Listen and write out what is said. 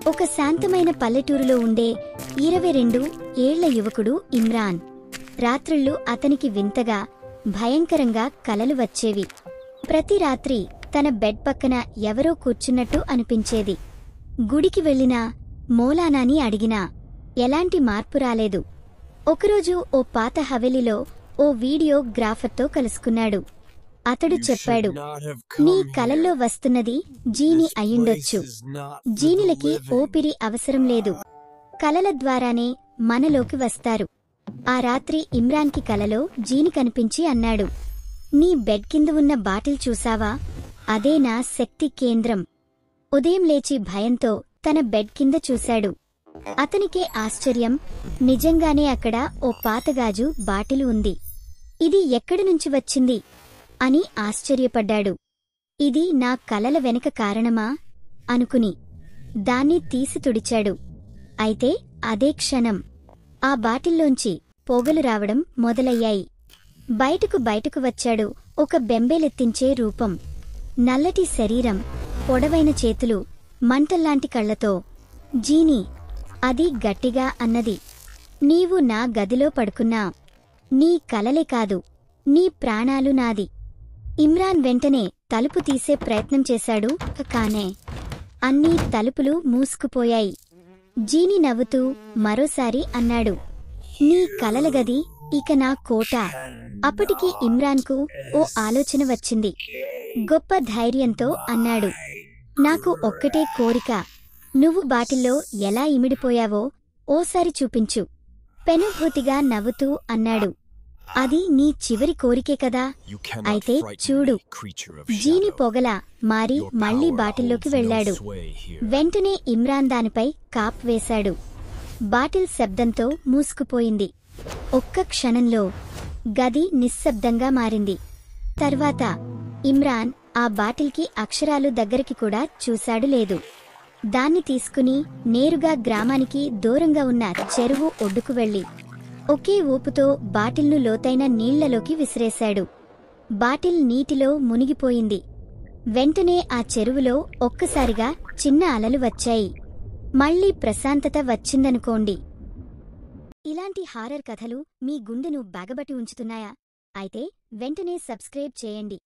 ఒక శాంతమైన పల్లెటూరులో ఉండే 22 ఏళ్ల యువకుడు ఇమ్రాన్. రాత్రుళ్ళు అతనికి వింతగా, భయంకరంగా కలలు వచ్చేవి. ప్రతి రాత్రి తన బెడ్ పక్కన ఎవరో కూర్చున్నట్టు అనిపించేది. గుడికి వెళ్లినా, మౌలానాని అడిగినా ఎలాంటి మార్పు రాలేదు. ఒకరోజు ఓ పాత హవేలీలో ఓ వీడియోగ్రాఫర్తో కలుసుకున్నాడు. అతడు చెప్పాడు, నీ కలల్లో వస్తున్నది జీని అయ్యుండొచ్చు. జీనిలకి ఊపిరి అవసరం లేదు, కలల ద్వారానే మనలోకి వస్తారు. ఆ రాత్రి ఇమ్రాన్కి కలలో జీని కనిపించి అన్నాడు, నీ బెడ్ కింద ఉన్న బాటిల్ చూసావా? అదే నా శక్తి కేంద్రం. ఉదయం లేచి భయంతో తన బెడ్ కింద చూశాడు. అతనికే ఆశ్చర్యం, నిజంగానే అక్కడ ఓ పాతగాజు బాటిలు ఉంది. ఇది ఎక్కడి నుంచి వచ్చింది అని ఆశ్చర్యపడ్డాడు. ఇది నా కలల వెనక కారణమా అనుకుని దాన్ని తీసి తుడిచాడు. అయితే అదే క్షణం ఆ బాటిల్లోంచి పొగలు రావడం మొదలయ్యాయి. బయటకు వచ్చాడు ఒక బెంబేలెత్తించే రూపం. నల్లటి శరీరం, పొడవైన చేతులు, మంటల్లాంటి కళ్లతో. జీనీ, అది గట్టిగా అన్నది, నీవు నా గదిలో పడుకున్నా. నీ కలలే కాదు, నీ ప్రాణాలు నాది. ఇమ్రాన్ వెంటనే తలుపు తీసే ప్రయత్నం చేశాడు, కానే అన్ని తలుపులు మూసుకుపోయాయి. జీని నవ్వుతూ మరోసారి అన్నాడు, నీ కలల గది ఇక నా కోట. అప్పటికి ఇమ్రాన్కు ఓ ఆలోచన వచ్చింది. గొప్ప ధైర్యంతో అన్నాడు, నాకు ఒక్కటే కోరిక. నువ్వు బాటిల్లో ఎలా ఇమిడిపోయావో ఓసారి చూపించు. పెనుభూతిగా నవ్వుతూ అన్నాడు, అది నీ చివరి కోరికే కదా. అయితే చూడు. జీని పొగలా మారి మళ్లీ బాటిల్లోకి వెళ్లాడు. వెంటనే ఇమ్రాన్ దానిపై కాప్ వేశాడు. బాటిల్ శబ్దంతో మూసుకుపోయింది. ఒక్క క్షణంలో గది నిశ్శబ్దంగా మారింది. తర్వాత ఇమ్రాన్ ఆ బాటిల్కి అక్షరాలు దగ్గరికి కూడా చూశాడు లేదు. దాన్ని తీసుకుని నేరుగా గ్రామానికి దూరంగా ఉన్న చెరువు ఒడ్డుకు వెళ్లి ఒకే ఊపుతో బాటిల్ను లోతైన నీళ్లలోకి విసిరేశాడు. బాటిల్ నీటిలో మునిగిపోయింది. వెంటనే ఆ చెరువులో ఒక్కసారిగా చిన్న అలలు వచ్చాయి. మళ్లీ ప్రశాంతత వచ్చిందనుకోండి. ఇలాంటి హారర్ కథలు మీ గుండెను బాగబట్టి ఉంచుతున్నాయా? అయితే వెంటనే సబ్స్క్రైబ్ చేయండి.